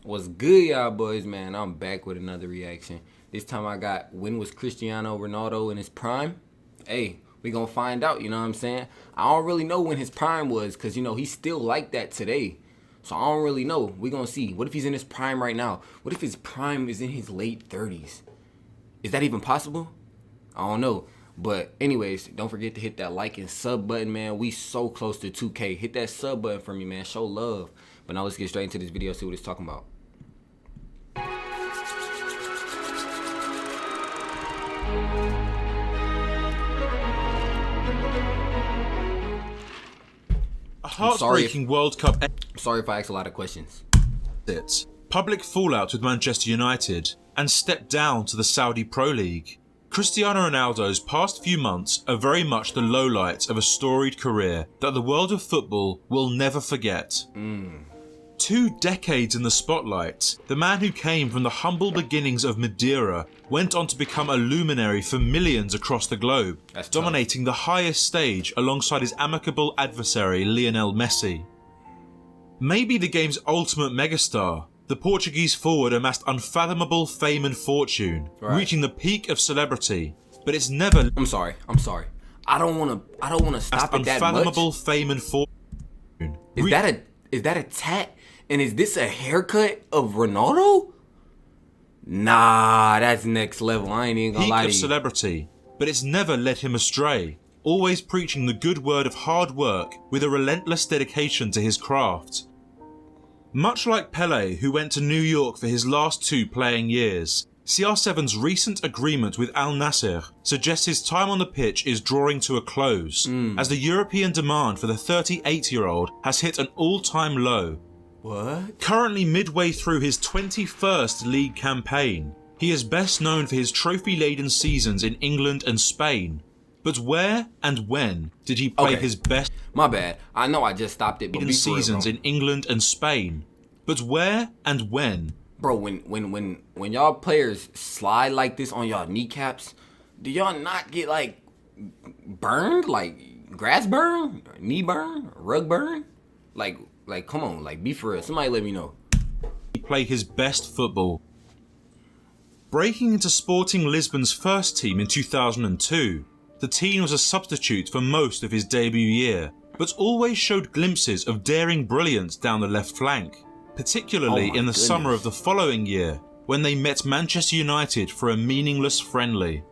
What's good, y'all boys, man? I'm back with another reaction. This time I got, when was Cristiano Ronaldo in his prime? Hey, we gonna find out, you know what I'm saying? I don't really know when his prime was, because, you know, he's still like that today. So I don't really know. We gonna see. What if he's in his prime right now? What if his prime is in his late 30s? Is that even possible? I don't know. But anyways, don't forget to hit that like and sub button, man. We so close to 2K. Hit that sub button for me, man. Show love. But now let's get straight into this video, see what it's talking about. A heartbreaking World Cup Sorry if I ask a lot of questions. exit, public fallout with Manchester United, and step down to the Saudi Pro League. Cristiano Ronaldo's past few months are very much the lowlights of a storied career that the world of football will never forget. 2 decades in the spotlight, the man who came from the humble beginnings of Madeira went on to become a luminary for millions across the globe, dominating the highest stage alongside his amicable adversary Lionel Messi. Maybe the game's ultimate megastar, the Portuguese forward amassed unfathomable fame and fortune, reaching the peak of celebrity, but it's never. I'm sorry. I don't wanna stop at that much. Unfathomable fame and fortune. Is that a tat? And is this a haircut of Ronaldo? Nah, that's next level. I ain't even gonna lie to you. Peak of celebrity, but it's never led him astray. Always preaching the good word of hard work with a relentless dedication to his craft. Much like Pele, who went to New York for his last 2 playing years, CR7's recent agreement with Al Nassr suggests his time on the pitch is drawing to a close, as the European demand for the 38-year-old has hit an all-time low. What? Currently midway through his 21st league campaign, he is best known for his trophy-laden seasons in England and Spain. But where and when did he play his best? My bad. I know I just stopped it, but seasons in England and Spain. But where and when? Bro, when y'all players slide like this on y'all kneecaps, do y'all not get like burned, like grass burn, knee burn, rug burn? Like come on, like be for real. Somebody let me know. He played his best football. Breaking into Sporting Lisbon's first team in 2002, the teen was a substitute for most of his debut year, but always showed glimpses of daring brilliance down the left flank, particularly in the summer of the following year, when they met Manchester United for a meaningless friendly.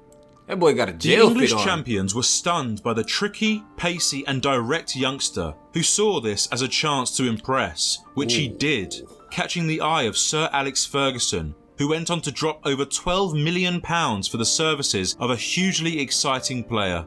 That boy got a jail fit on. The English champions were stunned by the tricky, pacey and direct youngster, who saw this as a chance to impress, which he did, catching the eye of Sir Alex Ferguson, who went on to drop over £12 million for the services of a hugely exciting player.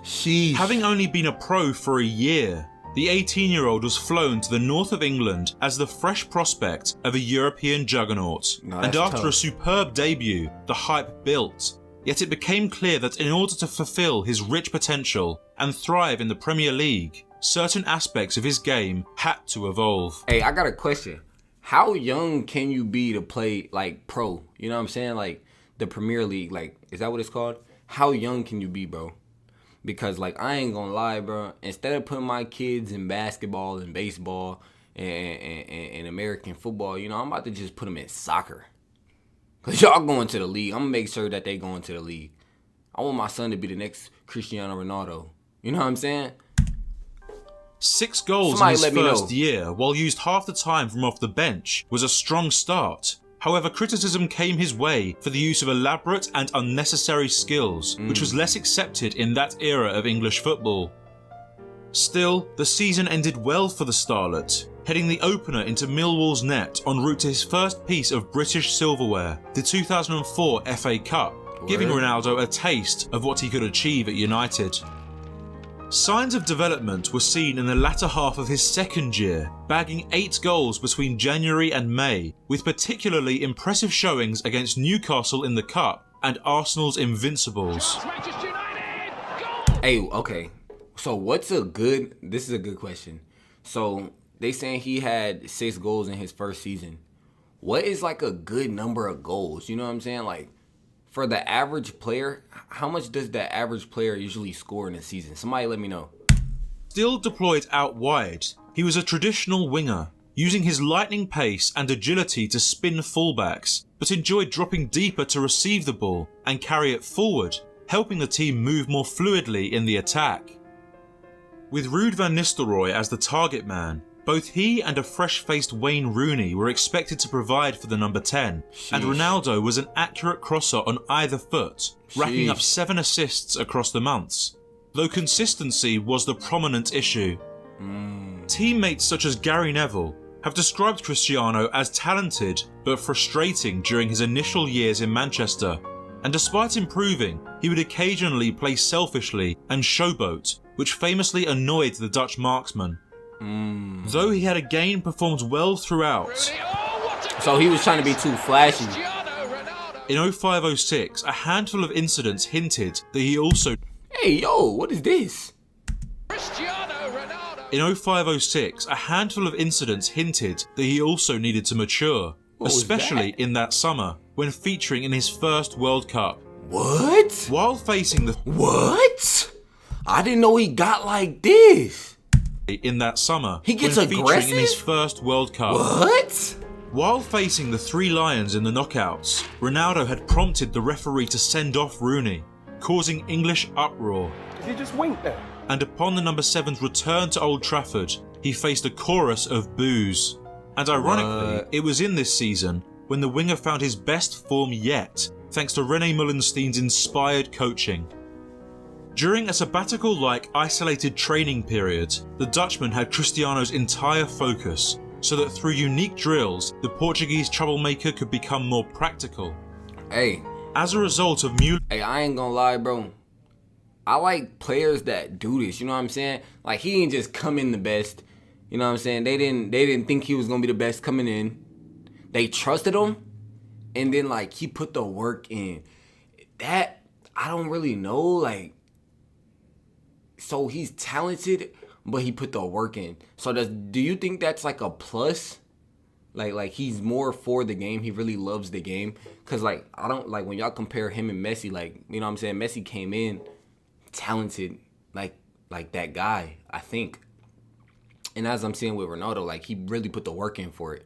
Sheesh. Having only been a pro for a year, the 18-year-old was flown to the north of England as the fresh prospect of a European juggernaut. And after a superb debut, the hype built. Yet it became clear that in order to fulfill his rich potential and thrive in the Premier League, certain aspects of his game had to evolve. Hey, I got a question. How young can you be to play like pro? You know what I'm saying? Like the Premier League, like, is that what it's called? How young can you be, bro? Because like, I ain't gonna lie, bro. Instead of putting my kids in basketball and baseball and American football, you know, I'm about to just put them in soccer. Cause y'all going to the league. I'm gonna make sure that they going to the league. I want my son to be the next Cristiano Ronaldo. You know what I'm saying? 6 goals in his first year, while used half the time from off the bench, was a strong start. However, criticism came his way for the use of elaborate and unnecessary skills, which was less accepted in that era of English football. Still, the season ended well for the starlet, heading the opener into Millwall's net en route to his first piece of British silverware, the 2004 FA Cup, giving Ronaldo a taste of what he could achieve at United. Signs of development were seen in the latter half of his second year, bagging 8 goals between January and May, with particularly impressive showings against Newcastle in the Cup and Arsenal's Invincibles. Hey, okay. So this is a good question. So they saying he had 6 goals in his first season. What is like a good number of goals? You know what I'm saying? Like, for the average player, how much does the average player usually score in a season? Somebody let me know. Still deployed out wide, he was a traditional winger, using his lightning pace and agility to spin fullbacks, but enjoyed dropping deeper to receive the ball and carry it forward, helping the team move more fluidly in the attack. With Ruud van Nistelrooy as the target man, both he and a fresh-faced Wayne Rooney were expected to provide for the number 10, and Ronaldo was an accurate crosser on either foot, racking up 7 assists across the months, though consistency was the prominent issue. Teammates such as Gary Neville have described Cristiano as talented but frustrating during his initial years in Manchester, and despite improving, he would occasionally play selfishly and showboat, which famously annoyed the Dutch marksman. Though he had again performed well throughout. So he was trying to be too flashy. In 05-06, a handful of incidents hinted that he also... Hey, yo, what is this? In 05-06, a handful of incidents hinted that he also needed to mature, especially in that summer, when featuring in his first World Cup. What? While facing the... What? I didn't know he got like this. In that summer, he gets when aggressive? Featuring in his first World Cup. What? While facing the Three Lions in the knockouts, Ronaldo had prompted the referee to send off Rooney, causing English uproar. Did he just wink there? And upon the number 7's return to Old Trafford, he faced a chorus of boos. And ironically, it was in this season when the winger found his best form yet, thanks to René Mullensteen's inspired coaching. During a sabbatical-like isolated training period, the Dutchman had Cristiano's entire focus, so that through unique drills, the Portuguese troublemaker could become more practical. Hey. As a result of Hey, I ain't gonna lie, bro. I like players that do this, you know what I'm saying? Like, he didn't just come in the best, you know what I'm saying? They didn't think he was gonna be the best coming in. They trusted him, and then, like, he put the work in. That, I don't really know, like... So he's talented, but he put the work in. So do you think that's like a plus? Like he's more for the game. He really loves the game. Cause like I don't like when y'all compare him and Messi. Like, you know what I'm saying? Messi came in talented, like that guy, I think. And as I'm seeing with Ronaldo, like he really put the work in for it.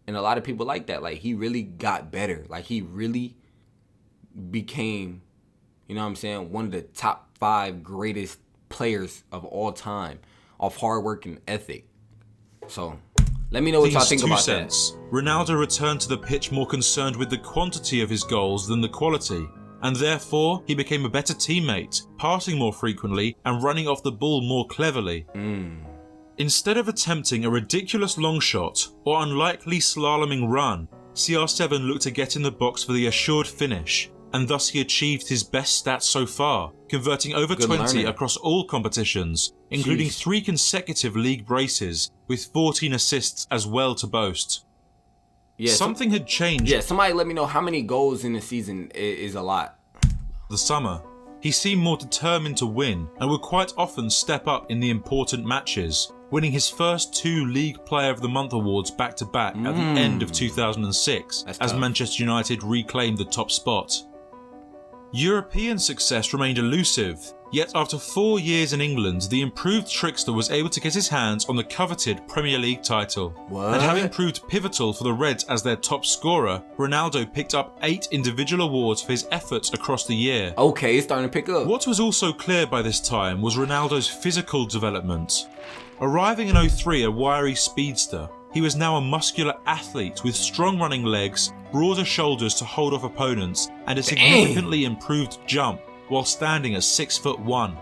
And a lot of people like that. Like he really got better. Like he really became, you know what I'm saying, one of the top 5 greatest players of all time of hard work and ethic. So let me know what y'all think about that. Ronaldo returned to the pitch more concerned with the quantity of his goals than the quality, and therefore he became a better teammate, passing more frequently and running off the ball more cleverly. Instead of attempting a ridiculous long shot or unlikely slaloming run, CR7 looked to get in the box for the assured finish, and thus he achieved his best stats so far, converting over 20 across all competitions, including 3 consecutive league braces, with 14 assists as well to boast. Yeah, something had changed. Yeah, somebody let me know how many goals in the season is a lot. The summer, he seemed more determined to win and would quite often step up in the important matches, winning his first 2 League Player of the Month awards back-to-back at the end of 2006, as Manchester United reclaimed the top spot. European success remained elusive, yet after 4 years in England, the improved trickster was able to get his hands on the coveted Premier League title. And having proved pivotal for the Reds as their top scorer, Ronaldo picked up 8 individual awards for his efforts across the year. Okay, it's starting to pick up. What was also clear by this time was Ronaldo's physical development. Arriving in 03 a wiry speedster, he was now a muscular athlete with strong running legs, broader shoulders to hold off opponents, and a significantly improved jump while standing at 6'1".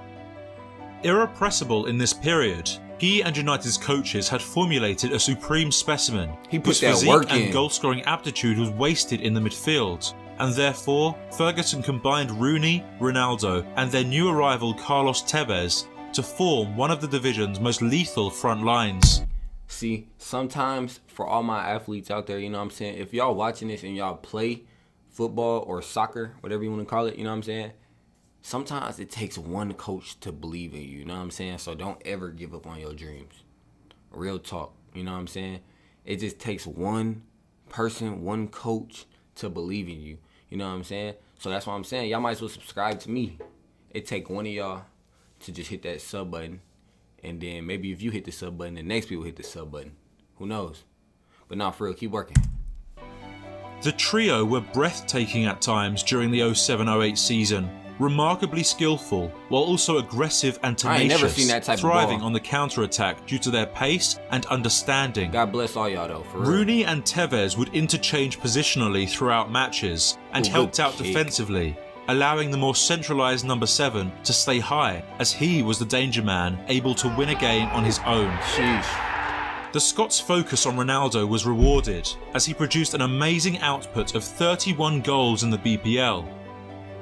Irrepressible in this period, he and United's coaches had formulated a supreme specimen. He put whose that physique work in. And goal-scoring aptitude was wasted in the midfield, and therefore Ferguson combined Rooney, Ronaldo, and their new arrival Carlos Tevez to form one of the division's most lethal front lines. See, sometimes for all my athletes out there, you know what I'm saying, if y'all watching this and y'all play football or soccer, whatever you want to call it, you know what I'm saying, sometimes it takes one coach to believe in you, you know what I'm saying? So don't ever give up on your dreams. Real talk, you know what I'm saying? It just takes one person, one coach to believe in you, you know what I'm saying? So that's what I'm saying. Y'all might as well subscribe to me. It take one of y'all to just hit that sub button. And then maybe if you hit the sub button, the next people hit the sub button. Who knows? But not for real. Keep working. The trio were breathtaking at times during the 07-08 season, remarkably skillful, while also aggressive and tenacious, I ain't never seen that type thriving of ball. on the counter-attack due to their pace and understanding. God bless all y'all though, for real. Rooney and Tevez would interchange positionally throughout matches and helped out defensively, allowing the more centralised number 7 to stay high, as he was the danger man, able to win a game on his own. Sheesh. The Scots' focus on Ronaldo was rewarded, as he produced an amazing output of 31 goals in the BPL.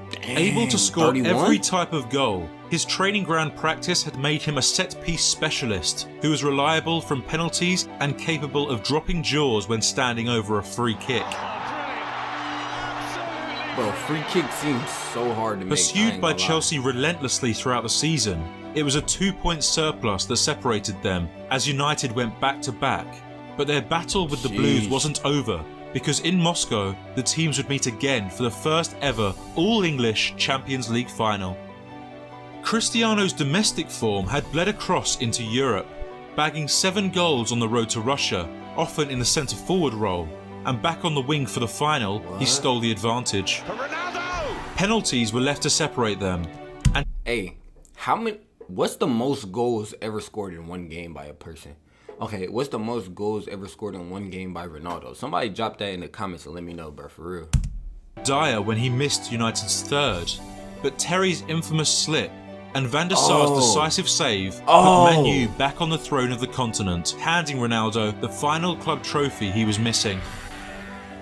Damn, Able to score 31? every type of goal, his training ground practice had made him a set-piece specialist who was reliable from penalties and capable of dropping jaws when standing over a free kick. Bro, free kick seems so hard to make. Pursued by Chelsea relentlessly throughout the season, it was a 2-point surplus that separated them as United went back-to-back. But their battle with the Blues wasn't over, because in Moscow, the teams would meet again for the first ever All-English Champions League final. Cristiano's domestic form had bled across into Europe, bagging 7 goals on the road to Russia, often in the centre-forward role, and back on the wing for the final, he stole the advantage. Penalties were left to separate them, and hey, what's the most goals ever scored in one game by a person? Okay, what's the most goals ever scored in one game by Ronaldo? Somebody drop that in the comments and let me know, bro, for real. Dyer when he missed United's third, but Terry's infamous slip and Van der Sar's decisive save put Man U back on the throne of the continent, handing Ronaldo the final club trophy he was missing.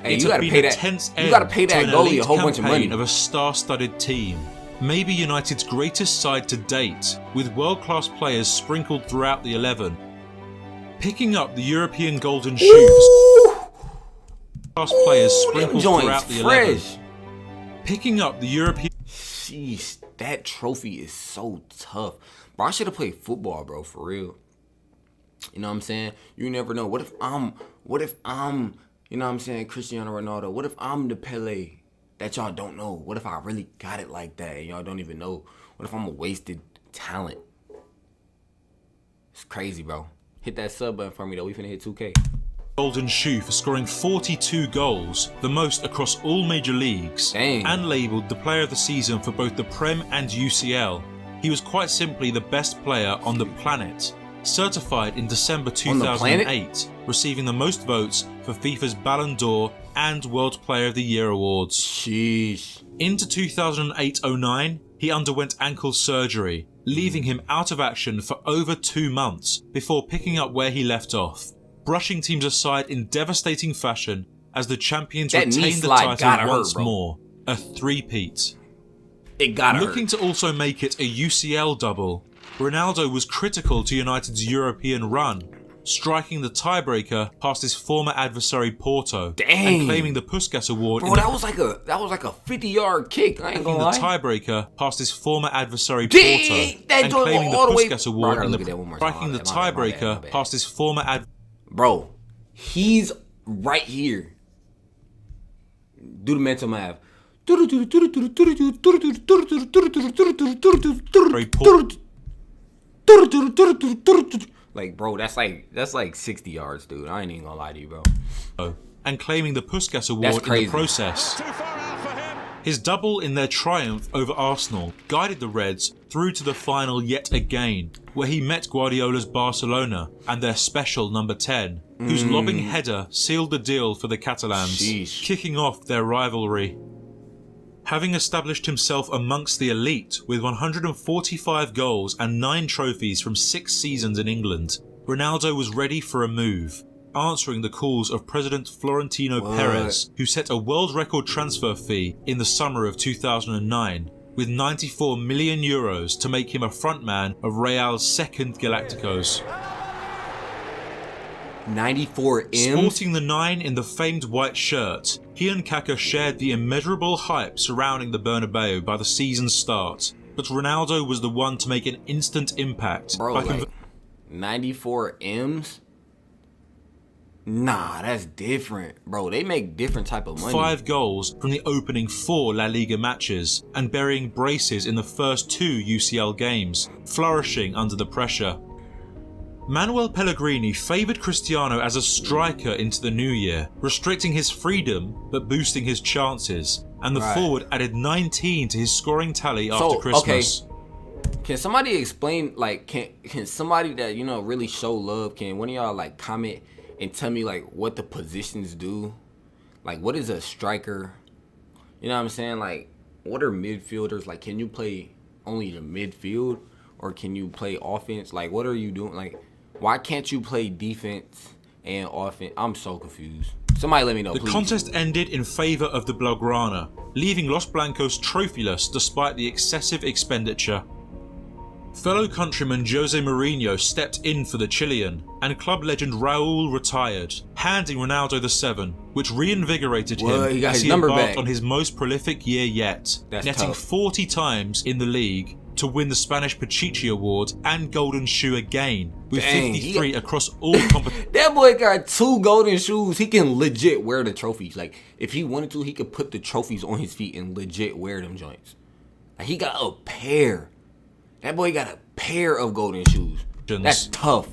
Hey, It you had gotta been pay a that. tense You end gotta pay to that an goalie a elite whole bunch of campaign money. of a star-studded team. Maybe United's greatest side to date, with world-class players sprinkled throughout the 11. Picking up the European Golden Shoe for world-class players sprinkled throughout the 11. Picking up the European... Sheesh, that trophy is so tough. Bro, I should have played football, bro, for real. You know what I'm saying? You never know. What if I'm, you know what I'm saying, Cristiano Ronaldo? What if I'm the Pele that y'all don't know? What if I really got it like that and y'all don't even know? What if I'm a wasted talent? It's crazy, bro. Hit that sub button for me, though. We finna hit 2K. Golden Shoe for scoring 42 goals, the most across all major leagues, and labelled the player of the season for both the Prem and UCL. He was quite simply the best player on the planet, certified in December 2008, receiving the most votes for FIFA's Ballon d'Or and World Player of the Year awards. Sheesh. Into 2008-09, he underwent ankle surgery, leaving him out of action for over 2 months before picking up where he left off, brushing teams aside in devastating fashion as the champions retained the title once more, a three-peat. Looking to also make it a UCL double, Ronaldo was critical to United's European run, striking the tiebreaker past his former adversary Porto, and claiming the Puskas Award. Bro, that was like a 50-yard kick. I ain't gonna lie. The tiebreaker past his former adversary Porto, and claiming the Puskas Award. Striking the tiebreaker past his former Bro, he's right here. Do the mental math. Like, bro, that's like 60 yards, dude. I ain't even gonna lie to you, bro. And claiming the Puskas Award in the process. His double in their triumph over Arsenal guided the Reds through to the final yet again, where he met Guardiola's Barcelona and their special number 10, whose lobbing header sealed the deal for the Catalans, kicking off their rivalry. Having established himself amongst the elite with 145 goals and 9 trophies from 6 seasons in England, Ronaldo was ready for a move, answering the calls of President Florentino Perez, who set a world record transfer fee in the summer of 2009, with 94 million euros to make him a frontman of Real's second Galacticos. 94 M's? Sporting the 9 in the famed white shirt, he and Kaká shared the immeasurable hype surrounding the Bernabeu by the season's start, but Ronaldo was the one to make an instant impact. Bro, like, 94 M's? Nah, that's different. Bro, they make different type of money. 5 goals from the opening 4 La Liga matches and burying braces in the first 2 UCL games, flourishing under the pressure. Manuel Pellegrini favoured Cristiano as a striker into the new year, restricting his freedom but boosting his chances, and the forward added 19 to his scoring tally after Christmas. Okay. Can somebody explain, like, can somebody that, you know, really show love, can one of y'all, like, comment and tell me, like, what the positions do? Like, what is a striker? You know what I'm saying? Like, what are midfielders? Like, can you play only the midfield? Or can you play offense? Like, what are you doing? Like, why can't you play defense and offense? I'm so confused. Somebody let me know, please. The contest ended in favour of the Blaugrana, leaving Los Blancos trophyless despite the excessive expenditure. Fellow countryman Jose Mourinho stepped in for the Chilean, and club legend Raul retired, handing Ronaldo the 7, which reinvigorated him as he embarked on his most prolific year yet, netting 40 times in the league to win the Spanish Pichichi Award and Golden Shoe again, with 53 across all competitions. That boy got 2 golden shoes. He can legit wear the trophies. Like, if he wanted to, he could put the trophies on his feet and legit wear them joints. Like, he got a pair. That boy got a pair of golden shoes. That's tough.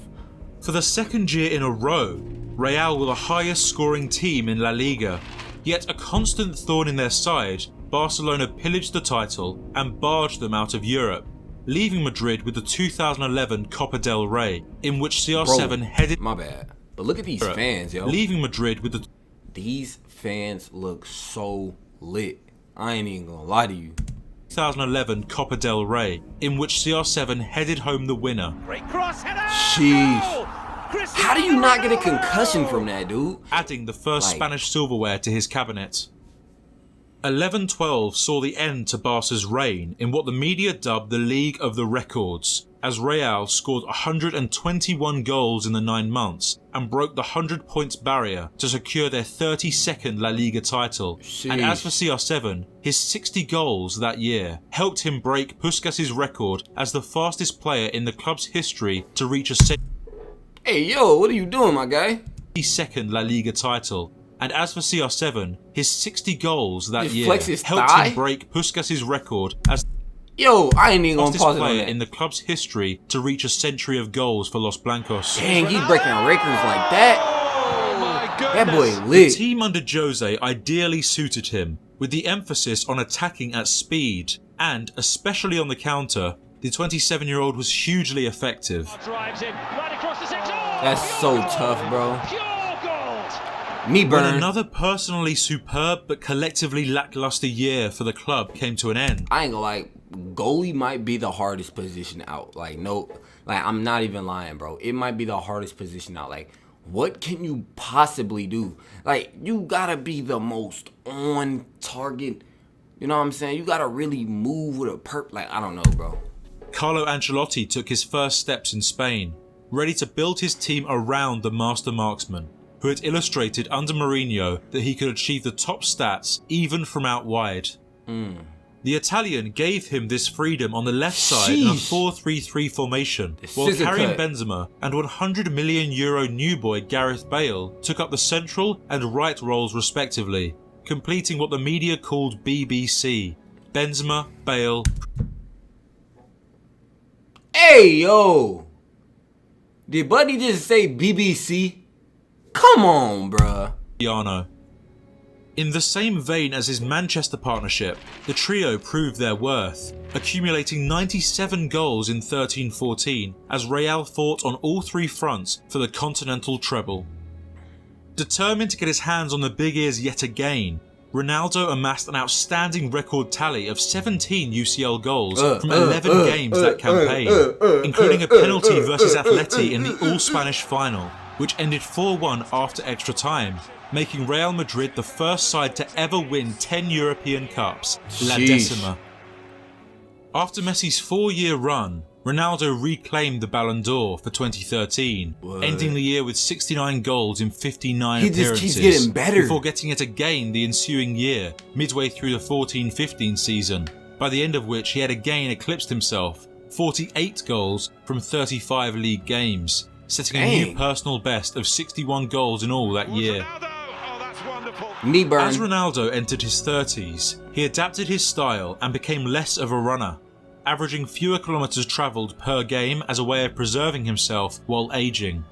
For the second year in a row, Real were the highest scoring team in La Liga. Yet a constant thorn in their side, Barcelona pillaged the title and barged them out of Europe, leaving Madrid with the 2011 Copa del Rey, in which CR7 headed... My bad. But look at these fans, yo. Leaving Madrid with the... These fans look so lit. I ain't even gonna lie to you. 2011 Copa del Rey, in which CR7 headed home the winner. Jeez. How do you not get a concussion from that, dude? Adding the first Spanish silverware to his cabinet. 11-12 saw the end to Barca's reign in what the media dubbed the League of the Records, as Real scored 121 goals in the 9 months and broke the 100 points barrier to secure their 32nd La Liga title. Jeez. And as for CR7, his 60 goals that year helped him break Puskas' record as the fastest player in the club's history to reach a Hey yo, what are you doing, my guy? 32nd La Liga title. And as for CR7, his 60 goals that year helped him break Puskas' record as Yo, I ain't even gonna pause it on player that. in the club's history to reach a century of goals for Los Blancos. Dang, he's breaking records like that. Oh my goodness. That boy lit. The team under Jose ideally suited him, with the emphasis on attacking at speed, and especially on the counter, the 27-year-old was hugely effective. That's so tough, bro. Me burn. When another personally superb but collectively lackluster year for the club came to an end. I ain't gonna lie, goalie might be the hardest position out. I'm not even lying, bro. It might be the hardest position out. Like, what can you possibly do? Like, you gotta be the most on target. You know what I'm saying? You gotta really move with a like, I don't know, bro. Carlo Ancelotti took his first steps in Spain, ready to build his team around the master marksman, who had illustrated under Mourinho that he could achieve the top stats even from out wide. The Italian gave him this freedom on the left side in a 4-3-3 formation, while Karim Benzema and €100 million new boy Gareth Bale took up the central and right roles respectively, completing what the media called BBC. Benzema, Bale... Hey, yo! Did Buddy just say BBC? Come on, bruh. In the same vein as his Manchester partnership, the trio proved their worth, accumulating 97 goals in 13-14 as Real fought on all 3 fronts for the continental treble. Determined to get his hands on the big ears yet again, Ronaldo amassed an outstanding record tally of 17 UCL goals from 11 games that campaign, including a penalty versus Atleti in the All-Spanish final, which ended 4-1 after extra time, making Real Madrid the first side to ever win 10 European Cups, La Decima. After Messi's 4-year run, Ronaldo reclaimed the Ballon d'Or for 2013, ending the year with 69 goals in 59 appearances, keeps getting better. Before getting it again the ensuing year, midway through the 14-15 season, by the end of which he had again eclipsed himself, 48 goals from 35 league games, setting a new personal best of 61 goals in all that year. Me burn. As Ronaldo entered his 30s, he adapted his style and became less of a runner. averaging fewer kilometers travelled per game as a way of preserving himself while aging.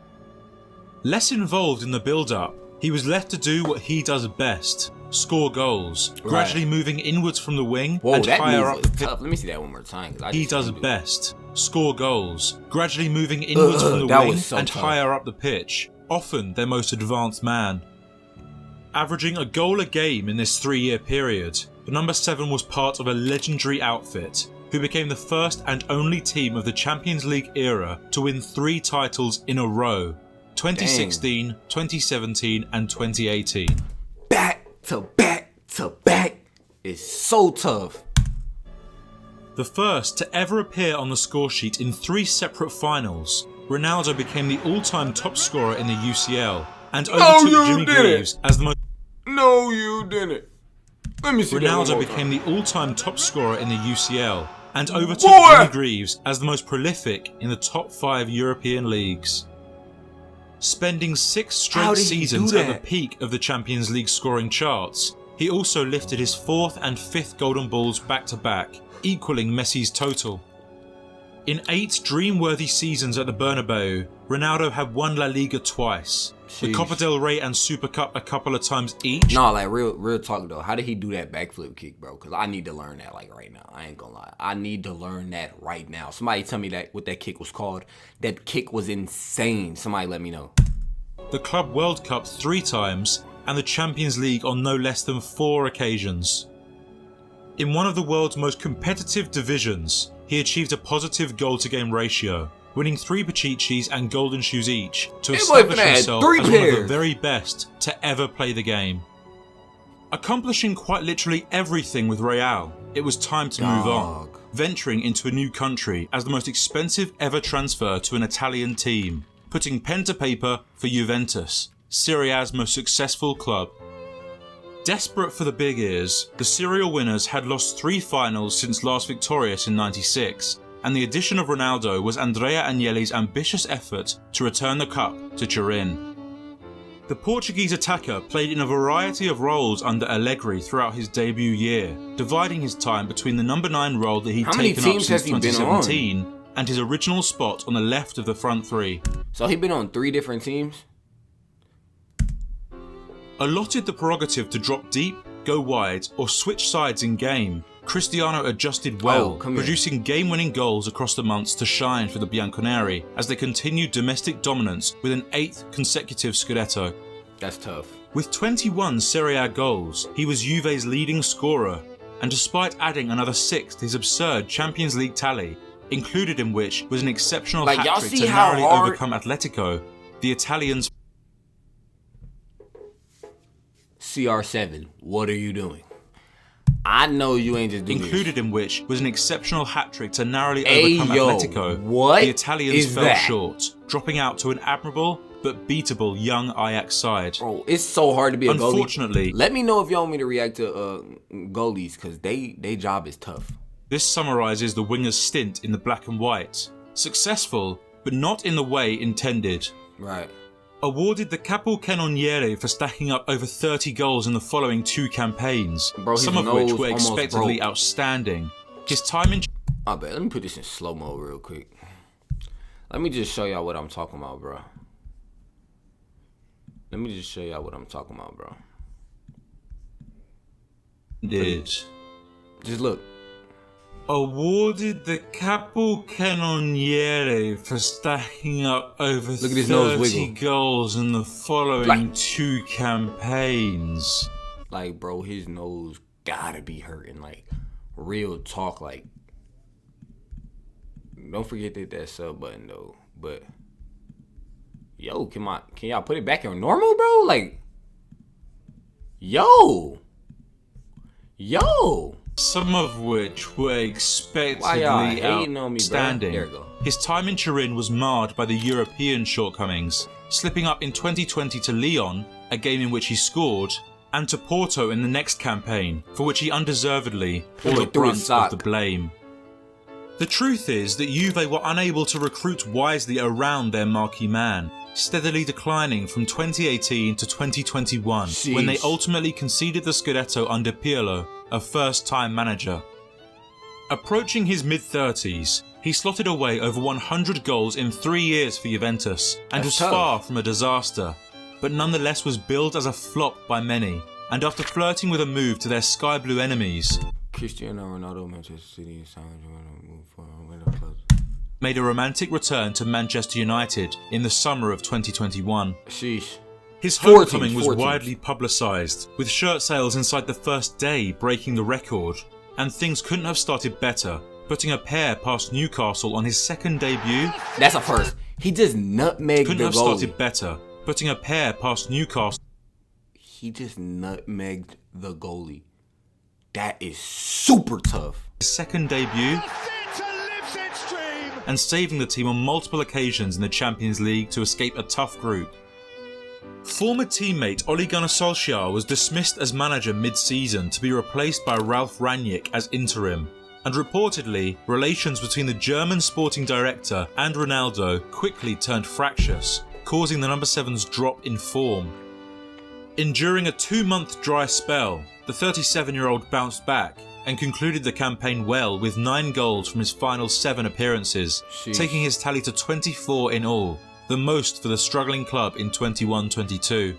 Less involved in the build-up, he was left to do what he does best: score goals, gradually moving inwards from the wing and higher up the pitch. Let me see that one more time. He does best: score goals, gradually moving inwards from the wing and higher up the pitch, often their most advanced man. Averaging a goal a game in this 3-year period, the number 7 was part of a legendary outfit who became the first and only team of the Champions League era to win 3 titles in a row: 2016, 2017 and 2018. Back to back to back is so tough. The first to ever appear on the score sheet in 3 separate finals, Ronaldo became the all-time top scorer in the UCL and overtook Jimmy Greaves as the most... No, you didn't. Let me see. Ronaldo became the all-time top scorer in the UCL and overtook Jimmy Greaves as the most prolific in the top 5 European leagues. Spending 6 straight seasons at the peak of the Champions League scoring charts, he also lifted his 4th and 5th Golden Balls back-to-back, equaling Messi's total. In 8 dream-worthy seasons at the Bernabeu, Ronaldo had won La Liga twice, the Copa del Rey and Super Cup a couple of times each. No, like real talk though. How did he do that backflip kick, bro? Because I need to learn that like right now. I ain't gonna lie. I need to learn that right now. Somebody tell me that what that kick was called. That kick was insane. Somebody let me know. The Club World Cup 3 times and the Champions League on no less than 4 occasions. In one of the world's most competitive divisions, he achieved a positive goal-to-game ratio, winning 3 Pichichis and Golden Shoes each to establish himself as one of the very best to ever play the game. Accomplishing quite literally everything with Real, it was time to move on, venturing into a new country as the most expensive ever transfer to an Italian team, putting pen to paper for Juventus, Serie A's most successful club. Desperate for the big ears, the serial winners had lost 3 finals since last victorious in '96, and the addition of Ronaldo was Andrea Agnelli's ambitious effort to return the cup to Turin. The Portuguese attacker played in a variety of roles under Allegri throughout his debut year, dividing his time between the number 9 role that he'd taken up since 2017 and his original spot on the left of the front 3. So he'd been on 3 different teams? Allotted the prerogative to drop deep, go wide, or switch sides in game, Cristiano adjusted well, producing game-winning goals across the months to shine for the Bianconeri as they continued domestic dominance with an 8th consecutive Scudetto. That's tough. With 21 Serie A goals, he was Juve's leading scorer, and despite adding another 6 to his absurd Champions League tally, included in which was an exceptional hat-trick to narrowly overcome Atletico, the Italians. CR7, what are you doing? I know you ain't just doing included this. In which was an exceptional hat-trick to narrowly overcome Atletico. What? The Italians fell short, dropping out to an admirable but beatable young Ajax side. Bro, it's so hard to be a goalie. Unfortunately, let me know if y'all want me to react to goalies, because they job is tough. This summarises the winger's stint in the black and white. Successful, but not in the way intended. Right. Awarded the Capocannoniere for stacking up over 30 goals in the following 2 campaigns, some of which were expectedly outstanding. His time in... I bet. Let me put this in slow-mo real quick. Let me just show y'all what I'm talking about, bro. Just look. Awarded the Capocannoniere for stacking up over 30 goals in the following 2 campaigns. Like, bro, his nose gotta be hurting. Like, real talk. Like, don't forget to hit that sub button though. But yo, can y'all put it back in normal, bro? Like, yo. Some of which were expectedly outstanding. There we go. His time in Turin was marred by the European shortcomings, slipping up in 2020 to Lyon, a game in which he scored, and to Porto in the next campaign, for which he undeservedly bore the brunt of the blame. The truth is that Juve were unable to recruit wisely around their marquee man, steadily declining from 2018 to 2021, when they ultimately conceded the Scudetto under Pirlo, a first-time manager. Approaching his mid-30s, he slotted away over 100 goals in 3 years for Juventus and was far from a disaster, but nonetheless was billed as a flop by many, and after flirting with a move to their sky blue enemies, Cristiano Ronaldo, Manchester City, made a romantic return to Manchester United in the summer of 2021. Sheesh. His homecoming was widely publicised, with shirt sales inside the first day breaking the record, and things couldn't have started better, putting a pair past Newcastle on his second debut. That's a first. He just nutmegged the goalie. Couldn't have started better, putting a pair past Newcastle. He just nutmegged the goalie. That is super tough. His second debut, and saving the team on multiple occasions in the Champions League to escape a tough group. Former teammate Ole Gunnar Solskjaer was dismissed as manager mid-season to be replaced by Ralf Rangnick as interim, and reportedly, relations between the German sporting director and Ronaldo quickly turned fractious, causing the number 7's drop in form. Enduring a 2-month dry spell, the 37-year-old bounced back and concluded the campaign well with 9 goals from his final 7 appearances, taking his tally to 24 in all, the most for the struggling club in 21-22.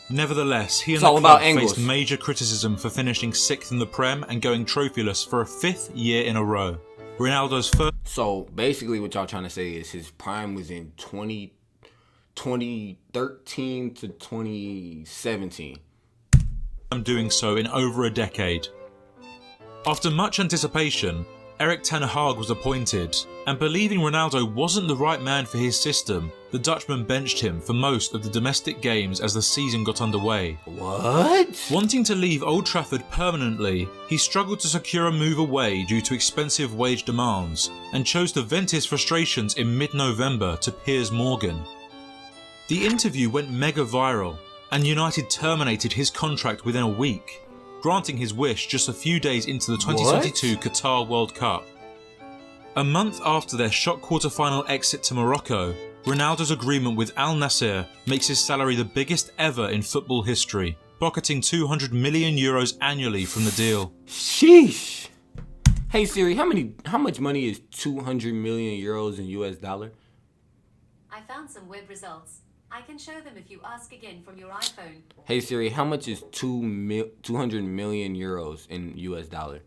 Nevertheless, he and the club faced major criticism for finishing 6th in the Prem and going trophyless for a 5th year in a row. Ronaldo's first... So, basically what y'all trying to say is his prime was in 2013 to 2017. I'm doing so in over a decade. After much anticipation, Erik ten Hag was appointed, and believing Ronaldo wasn't the right man for his system, the Dutchman benched him for most of the domestic games as the season got underway. What? Wanting to leave Old Trafford permanently, he struggled to secure a move away due to expensive wage demands, and chose to vent his frustrations in mid-November to Piers Morgan. The interview went mega viral, and United terminated his contract within a week, granting his wish just a few days into the 2022 Qatar World Cup. A month after their shock quarter-final exit to Morocco, Ronaldo's agreement with Al Nassr makes his salary the biggest ever in football history, pocketing €200 million annually from the deal. Sheesh! Hey Siri, how much money is 200 million euros in US dollar? I found some web results. I can show them if you ask again from your iPhone. Hey Siri, how much is 200 million euros in US dollar?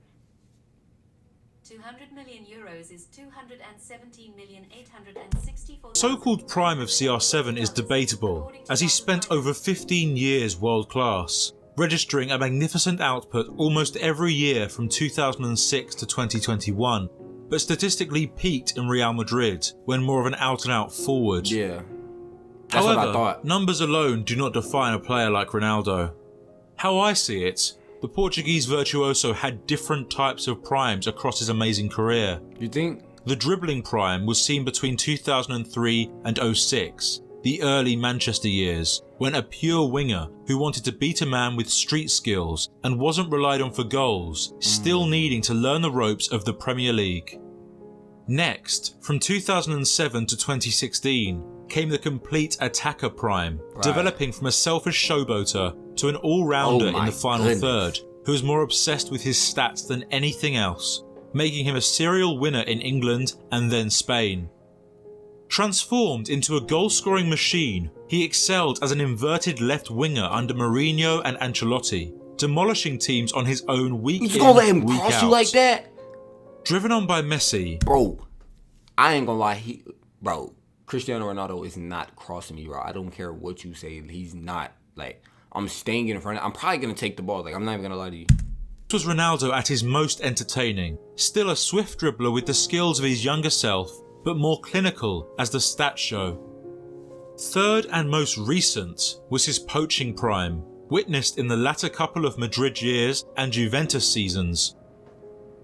200 million euros is 217,864,000. So-called prime of CR7 is debatable, as he spent over 15 years world-class, registering a magnificent output almost every year from 2006 to 2021, but statistically peaked in Real Madrid when more of an out-and-out forward. Yeah. That's However, what I thought. Numbers alone do not define a player like Ronaldo. How I see it, the Portuguese virtuoso had different types of primes across his amazing career. You think? The dribbling prime was seen between 2003 and 06, the early Manchester years, when a pure winger who wanted to beat a man with street skills and wasn't relied on for goals, still needing to learn the ropes of the Premier League. Next, from 2007 to 2016, came the complete attacker prime, developing from a selfish showboater to an all-rounder in the final third, who was more obsessed with his stats than anything else, making him a serial winner in England and then Spain. Transformed into a goal-scoring machine, he excelled as an inverted left winger under Mourinho and Ancelotti, demolishing teams on his own week in, week out. You gonna let him cross you like that? Driven on by Messi. Bro, I ain't gonna lie, Cristiano Ronaldo is not crossing me, bro. I don't care what you say. He's not. Like, I'm staying in front of... I'm probably going to take the ball. Like, I'm not even going to lie to you. This was Ronaldo at his most entertaining. Still a swift dribbler with the skills of his younger self, but more clinical, as the stats show. Third and most recent was his poaching prime, witnessed in the latter couple of Madrid years and Juventus seasons.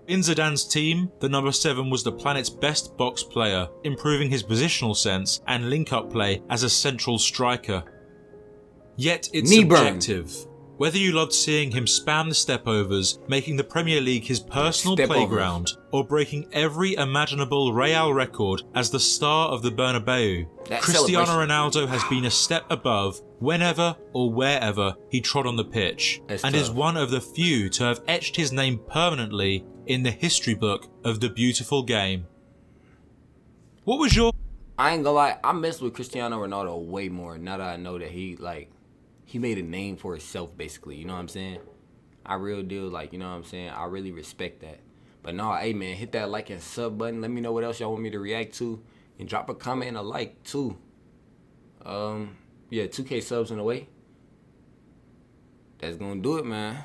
In Zidane's team, the number 7 was the planet's best box player, improving his positional sense and link-up play as a central striker. Yet it's subjective. Whether you loved seeing him spam the stepovers, making the Premier League his personal playground, or breaking every imaginable Real record as the star of the Bernabeu, Cristiano Ronaldo has been a step above whenever or wherever he trod on the pitch, and is one of the few to have etched his name permanently in the history book of the beautiful game. What was your... I ain't gonna lie, I mess with Cristiano Ronaldo way more now that I know that he made a name for himself, basically. You know what I'm saying? I real deal, like, you know what I'm saying? I really respect that. But no, hey man, hit that like and sub button. Let me know what else y'all want me to react to. And drop a comment and a like too. Yeah, 2K subs in a way. That's gonna do it, man.